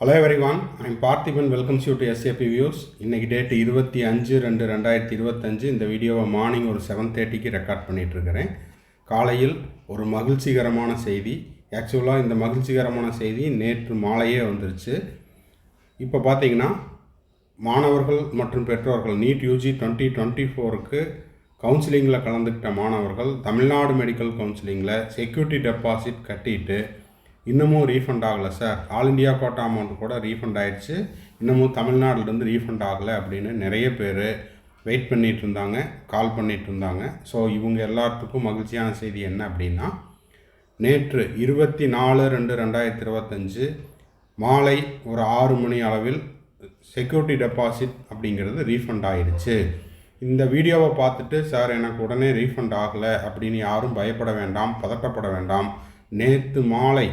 Hello everyone, I am Parthiban welcomes you to SAP Views. இன்னைக்கு date 25/2/2025. இந்த வீடியோவை morning ஒரு 7:30க்கு ரெக்கார்ட் பண்ணிகிட்ருக்கிறேன். காலையில் ஒரு மகிழ்ச்சிகரமான செய்தி. ஆக்சுவலாக இந்த மகிழ்ச்சிகரமான செய்தி நேற்று மாலையே வந்துருச்சு. இப்போ பார்த்தீங்கன்னா மாணவர்கள் மற்றும் பெற்றோர்கள் நீட் யூஜி 2024க்கு கவுன்சிலிங்கில் கலந்துக்கிட்ட மாணவர்கள் தமிழ்நாடு மெடிக்கல் கவுன்சிலிங்கில் செக்யூரிட்டி டெபாசிட் கட்டிட்டு இன்னமும் ரீஃபண்ட் ஆகலை sir, all India quota amount கூட ரீஃபண்ட் ஆகிடுச்சு, இன்னமும் தமிழ்நாட்டிலேருந்து ரீஃபண்ட் ஆகலை அப்படின்னு நிறைய பேர் வெயிட் பண்ணிகிட்டு இருந்தாங்க, கால் பண்ணிகிட்டு இருந்தாங்க. ஸோ இவங்க எல்லாத்துக்கும் மகிழ்ச்சியான செய்தி என்ன அப்படின்னா, நேற்று 24/2/2025 மாலை ஒரு 6 மணி அளவில் செக்யூரிட்டி டெபாசிட் அப்படிங்கிறது ரீஃபண்ட் ஆகிடுச்சு. இந்த வீடியோவை பார்த்துட்டு சார் எனக்கு உடனே ரீஃபண்ட் ஆகலை அப்படின்னு யாரும் பயப்பட வேண்டாம், பதட்டப்பட வேண்டாம். நேற்று மாலை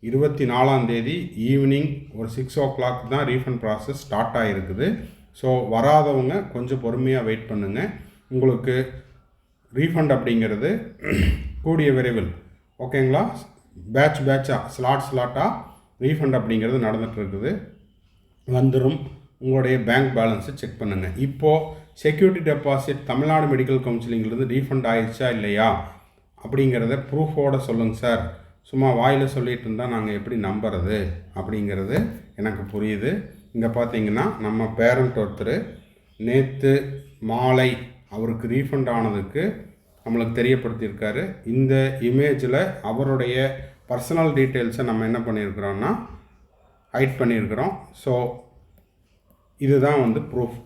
24ஆம் தேதி ஈவினிங் ஒரு 6 o'clock தான் ரீஃபண்ட் ப்ராசஸ் ஸ்டார்ட் ஆகிருக்குது. ஸோ வராதவங்க கொஞ்சம் பொறுமையாக வெயிட் பண்ணுங்கள். உங்களுக்கு ரீஃபண்ட் அப்படிங்கிறது கூடிய விரைவில், ஓகேங்களா, பேட்சாக ஸ்லாட்டாக ரீஃபண்ட் அப்படிங்கிறது நடந்துகிட்ருக்குது, வந்துடும். உங்களுடைய பேங்க் பேலன்ஸை செக் பண்ணுங்கள். இப்போது செக்யூரிட்டி டெபாசிட் தமிழ்நாடு மெடிக்கல் கவுன்சிலிங்கிலேருந்து ரீஃபண்ட் ஆயிடுச்சா இல்லையா அப்படிங்கிறத ப்ரூஃபோடு சொல்லுங்கள் சார். சும்மா வாயில் சொல்லிகிட்டு இருந்தால் நாங்கள் எப்படி நம்புறது அப்படிங்கிறது எனக்கு புரியுது. இங்கே பார்த்தீங்கன்னா நம்ம பேரண்ட் ஒருத்தர் நேற்று மாலை அவருக்கு ரீஃபண்ட் ஆனதுக்கு நம்மளுக்கு தெரியப்படுத்தியிருக்காரு. இந்த இமேஜில் அவருடைய பர்சனல் டீட்டெயில்ஸை நம்ம என்ன பண்ணியிருக்கிறோன்னா ஹைட் பண்ணியிருக்கிறோம். ஸோ இதுதான் ப்ரூஃப்.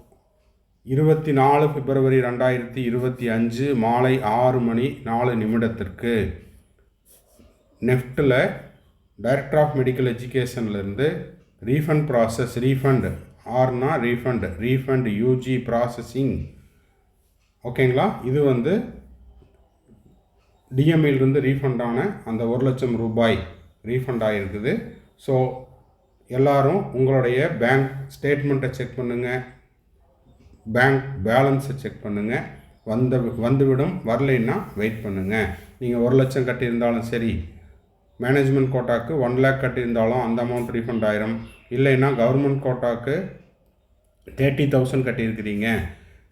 24 February 2025 மாலை 6:04 நெஃப்ட்டில் டைரக்டர் ஆஃப் மெடிக்கல் எஜுகேஷன்லேருந்து refund process, refund UG processing, ஓகேங்களா. இது டிஎம்இலிருந்து ரீஃபண்ட் ஆன அந்த 1,00,000 ரூபாய் ரீஃபண்ட் ஆகிருக்குது. ஸோ எல்லோரும் உங்களுடைய பேங்க் ஸ்டேட்மெண்ட்டை செக் பண்ணுங்கள், பேங்க் பேலன்ஸை செக் பண்ணுங்கள். வந்துவிடும், வரலைன்னா வெயிட் பண்ணுங்கள். நீங்கள் 1,00,000 கட்டியிருந்தாலும் சரி, மேனேஜ்மெண்ட் கோட்டாக்கு 1 lakh கட்டியிருந்தாலும் அந்த அமௌண்ட் ரீஃபண்ட் ஆயிரும். இல்லைன்னா கவர்மெண்ட் கோட்டாக்கு 30,000 கட்டியிருக்கிறீங்க,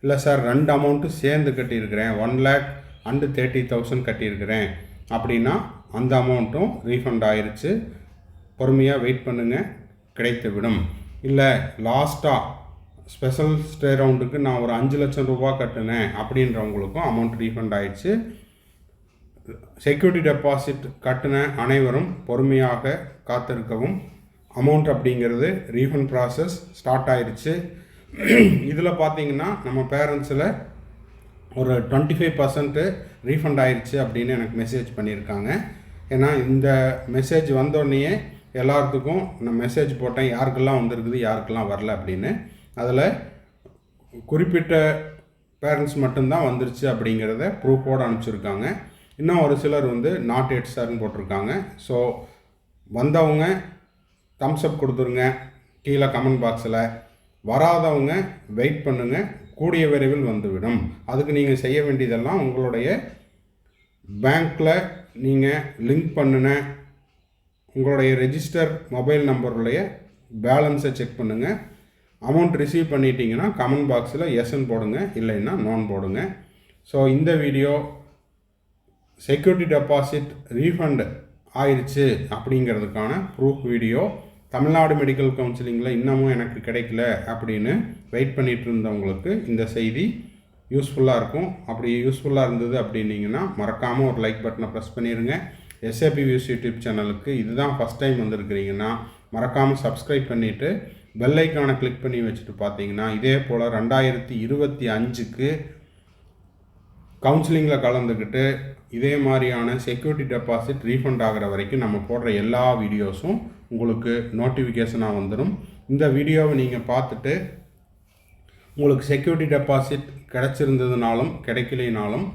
இல்லை சார் 2 அமௌண்ட்டு சேர்ந்து கட்டியிருக்கிறேன், 1 lakh and 30,000 கட்டியிருக்கிறேன் அப்படின்னா அந்த அமௌண்ட்டும் ரீஃபண்ட் ஆயிடுச்சு. பொறுமையாக வெயிட் பண்ணுங்கள், கிடைத்து விடும். இல்லை லாஸ்ட்டாக ஸ்பெஷல் ஸ்டே ரவுண்டுக்கு நான் ஒரு 5,00,000 ரூபா கட்டினேன் அப்படின்றவங்களுக்கும் அமௌண்ட் ரீஃபண்ட் ஆயிடுச்சு. செக்யூரிட்டி டெபாசிட் கட்டின அனைவரும் பொறுமையாக காத்திருக்கவும். அமௌண்ட் அப்படிங்கிறது ரீஃபண்ட் ப்ராசஸ் ஸ்டார்ட் ஆயிடுச்சு. இதில் பார்த்தீங்கன்னா நம்ம பேரண்ட்ஸில் ஒரு 25% ரீஃபண்ட் ஆயிடுச்சு அப்படின்னு எனக்கு மெசேஜ் பண்ணியிருக்காங்க. ஏன்னா இந்த மெசேஜ் வந்தோடனே எல்லாத்துக்கும் நான் மெசேஜ் போட்டேன், யாருக்கெல்லாம் வந்திருக்குது யாருக்கெல்லாம் வரல அப்படின்னு. அதில் குறிப்பிட்ட பேரண்ட்ஸ் மட்டும்தான் வந்துருச்சு அப்படிங்கிறத ப்ரூஃபோடு அனுப்பிச்சிருக்காங்க. இன்னும் ஒரு சிலர் நாட் எட் சார்னு போட்டிருக்காங்க. ஸோ வந்தவங்க தம்ஸ்அப் கொடுத்துருங்க கீழே கமெண்ட் பாக்ஸில். வராதவங்க வெயிட் பண்ணுங்கள், கூடிய விரைவில் வந்துவிடும். அதுக்கு நீங்கள் செய்ய வேண்டியதெல்லாம் உங்களுடைய பேங்க்கில் நீங்கள் லிங்க் பண்ணின உங்களுடைய ரெஜிஸ்டர் மொபைல் நம்பருடைய பேலன்ஸை செக் பண்ணுங்கள். அமௌண்ட் ரிசீவ் பண்ணிட்டீங்கன்னா கமெண்ட் பாக்ஸில் எஸ்ன்னு போடுங்க, இல்லைன்னா நோன் போடுங்க. ஸோ இந்த வீடியோ செக்யூரிட்டி டெபாசிட் ரீஃபண்ட் ஆயிடுச்சு அப்படிங்கிறதுக்கான ப்ரூஃப் வீடியோ. தமிழ்நாடு மெடிக்கல் கவுன்சிலிங்கில் இன்னமும் எனக்கு கிடைக்கல அப்படின்னு வெயிட் பண்ணிகிட்டு இருந்தவங்களுக்கு இந்த செய்தி யூஸ்ஃபுல்லாக இருக்கும். அப்படி யூஸ்ஃபுல்லாக இருந்தது அப்படின்னிங்கன்னா மறக்காமல் ஒரு லைக் பட்டனை ப்ரெஸ் பண்ணிடுங்க. SAP வியூஸ் யூடியூப் சேனலுக்கு இதுதான் ஃபஸ்ட் டைம் வந்திருக்கிறீங்கன்னா மறக்காமல் சப்ஸ்கிரைப் பண்ணிவிட்டு பெல் ஐக்கானை கிளிக் பண்ணி வச்சுட்டு பார்த்தீங்கன்னா இதே போல் 2025க்கு கவுன்சிலிங்கில் கலந்துக்கிட்டு இதே மாதிரியான செக்யூரிட்டி டெபாசிட் ரீஃபண்ட் ஆகிற வரைக்கும் நம்ம போடுற எல்லா வீடியோஸும் உங்களுக்கு நோட்டிஃபிகேஷனாக வந்துடும். இந்த வீடியோவை நீங்கள் பார்த்துட்டு உங்களுக்கு செக்யூரிட்டி டெபாசிட் கிடச்சிருந்ததுனாலும் கிடைக்கலைனாலும்,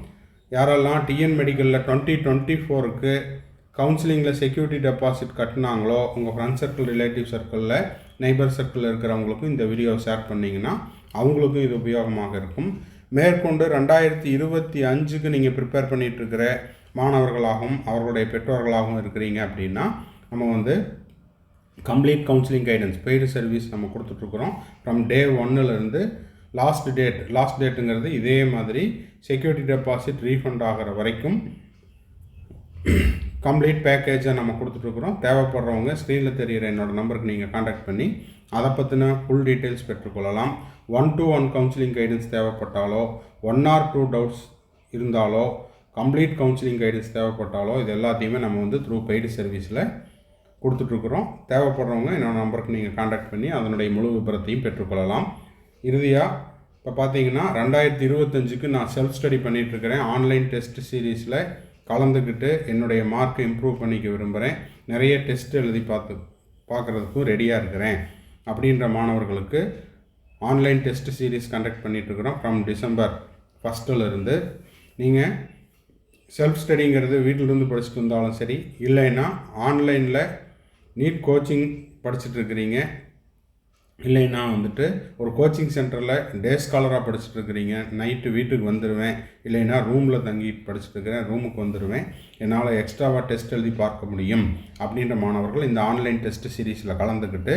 யாரெல்லாம் டிஎன் மெடிக்கலில் 2024க்கு கவுன்சிலிங்கில் செக்யூரிட்டி டெபாசிட் கட்டினாங்களோ உங்கள் ஃப்ரெண்ட் சர்க்கிள், ரிலேட்டிவ் சர்க்கிளில், நெய்பர் சர்க்கிளில் இருக்கிறவங்களுக்கும் இந்த வீடியோ ஷேர் பண்ணிங்கன்னா அவங்களுக்கும் இது உபயோகமாக இருக்கும். மேற்கொண்டு 2025க்கு நீங்கள் ப்ரிப்பேர் பண்ணிகிட்ருக்கிற மாணவர்களாகவும் அவர்களுடைய பெற்றோர்களாகவும் இருக்கிறீங்க அப்படின்னா நம்ம complete counselling guidance paid service நம்ம கொடுத்துட்ருக்குறோம். ஃப்ரம் டே 1லேருந்து லாஸ்ட் டேட்டுங்கிறது இதே மாதிரி செக்யூரிட்டி டெபாசிட் ரீஃபண்ட் ஆகிற வரைக்கும் கம்ப்ளீட் பேக்கேஜை நம்ம கொடுத்துட்ருக்குறோம். தேவைப்படுறவங்க ஸ்க்ரீனில் தெரிகிற என்னோடய நம்பருக்கு நீங்கள் காண்டாக்ட் பண்ணி அதை பற்றின ஃபுல் டீட்டெயில்ஸ் பெற்றுக்கொள்ளலாம். 1-to-1 கவுன்சிலிங் கைடன்ஸ் தேவைப்பட்டாலோ, 1 or 2 டவுட்ஸ் இருந்தாலோ, கம்ப்ளீட் கவுன்சிலிங் கைடன்ஸ் தேவைப்பட்டாலோ, இது எல்லாத்தையுமே நம்ம வந்து த்ரூ பெய்டு சர்வீஸில் கொடுத்துட்ருக்குறோம். தேவைப்படுறவங்க என்னோடய நம்பருக்கு நீங்கள் காண்டாக்ட் பண்ணி அதனுடைய முழு விபரத்தையும் பெற்றுக்கொள்ளலாம். இறுதியாக இப்போ பார்த்தீங்கன்னா 2025க்கு நான் செல்ஃப் ஸ்டடி பண்ணிகிட்ருக்கிறேன். ஆன்லைன் டெஸ்ட் சீரீஸில் கலந்துக்கிட்டு என்னுடைய மார்க்கை இம்ப்ரூவ் பண்ணிக்க விரும்புகிறேன். நிறைய டெஸ்ட் எழுதி பார்க்குறதுக்கும் ரெடியாக இருக்கிறேன் அப்படின்ற மாணவர்களுக்கு ஆன்லைன் டெஸ்ட் சீரீஸ் கண்டக்ட் பண்ணிகிட்ருக்குறோம். ஃப்ரம் December 1 நீங்கள் செல்ஃப் ஸ்டடிங்கிறது வீட்டிலிருந்து படிச்சுட்டு இருந்தாலும் சரி, இல்லைன்னா ஆன்லைனில் நீட் கோச்சிங் படிச்சுட்ருக்கிறீங்க, இல்லைன்னா வந்துட்டு ஒரு கோச்சிங் சென்டரில் டே ஸ்காலராக படிச்சுட்ருக்கிறீங்க, நைட்டு வீட்டுக்கு வந்துடுவேன், இல்லைன்னா ரூமில் தங்கி படிச்சுட்ருக்கிறேன், ரூமுக்கு வந்துடுவேன், என்னால் எக்ஸ்ட்ராவாக டெஸ்ட் எழுதி பார்க்க முடியும் அப்படின்ற மாணவர்கள் இந்த ஆன்லைன் டெஸ்ட் சீரீஸில் கலந்துக்கிட்டு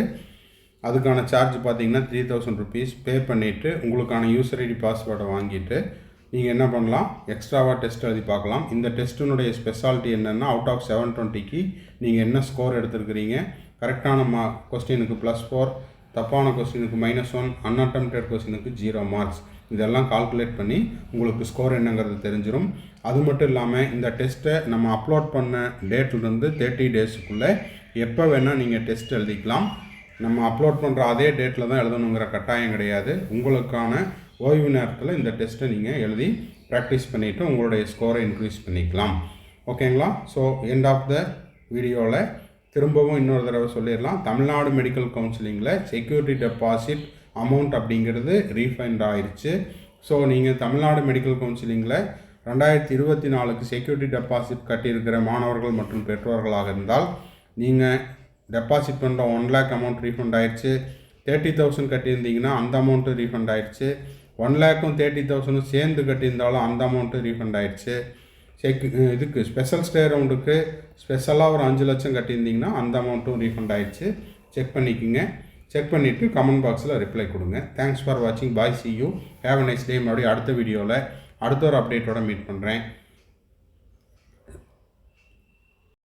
அதுக்கான சார்ஜ் பார்த்தீங்கன்னா 3000 rupees பே பண்ணிவிட்டு உங்களுக்கான யூசர் ஐடி பாஸ்வேர்டை வாங்கிட்டு நீங்கள் என்ன பண்ணலாம், எக்ஸ்ட்ராவாக டெஸ்ட் எழுதி பார்க்கலாம். இந்த டெஸ்ட்டினுடைய ஸ்பெஷாலிட்டி என்னென்னா, அவுட் ஆஃப் 720க்கு நீங்கள் என்ன ஸ்கோர் எடுத்துருக்கிறீங்க, கரெக்டான கொஸ்டினுக்கு +4, தப்பான கொஸ்டினுக்கு -1, அன்அட்டெம்ப்டட் கொஸ்டினுக்கு 0 மார்க்ஸ். இதெல்லாம் கால்குலேட் பண்ணி உங்களுக்கு ஸ்கோர் என்னங்கிறது தெரிஞ்சிடும். அது மட்டும் இல்லாமல் இந்த டெஸ்ட்டை நம்ம அப்லோட் பண்ண டேட்லேருந்து 30 டேஸுக்குள்ளே எப்போ வேணால் நீங்கள் டெஸ்ட் எழுதிக்கலாம். நம்ம அப்லோட் பண்ணுற அதே டேட்டில் தான் எழுதணுங்கிற கட்டாயம் கிடையாது. உங்களுக்கான ஓய்வு நேரத்தில் இந்த டெஸ்ட்டை நீங்கள் எழுதி ப்ராக்டிஸ் பண்ணிவிட்டு உங்களுடைய ஸ்கோரை இன்க்ரீஸ் பண்ணிக்கலாம். ஓகேங்களா? ஸோ எண்ட் ஆஃப் த வீடியோவில் திரும்பவும் இன்னொரு தடவை சொல்லிடலாம். தமிழ்நாடு மெடிக்கல் கவுன்சிலிங்கில் செக்யூரிட்டி டெபாசிட் அமௌண்ட் அப்படிங்கிறது ரீஃபண்ட் ஆயிடுச்சு. ஸோ நீங்கள் தமிழ்நாடு மெடிக்கல் கவுன்சிலிங்கில் 2024க்கு செக்யூரிட்டி டெபாசிட் கட்டியிருக்கிற மாணவர்கள் மற்றும் பெற்றோர்களாக இருந்தால் நீங்கள் டெபாசிட் பண்ணுற 1 lakh அமௌண்ட் ரீஃபண்ட் ஆயிடுச்சு. 30,000 கட்டியிருந்தீங்கன்னா அந்த அமௌண்ட்டு ரீஃபண்ட் ஆயிடுச்சு. 1 lakhம் 30,000 சேர்ந்து கட்டியிருந்தாலும் அந்த அமௌண்ட்டு ரீஃபண்ட் ஆயிடுச்சு. இதுக்கு ஸ்பெஷல் ஸ்டே ரவுண்டுக்கு ஸ்பெஷலாக ஒரு 5 லட்சம் கட்டியிருந்தீங்கன்னா அந்த அமௌண்ட்டும் ரீஃபண்ட் ஆயிடுச்சு. செக் பண்ணிக்கோங்க. செக் பண்ணிவிட்டு கமெண்ட் பாக்ஸில் ரிப்ளை கொடுங்க. தேங்க்ஸ் ஃபார் வாட்சிங். பாய், see you. Have a nice day. மறுபடியும் அடுத்த வீடியோவில் அடுத்த ஒரு அப்டேட்டோட மீட் பண்ணுறேன்.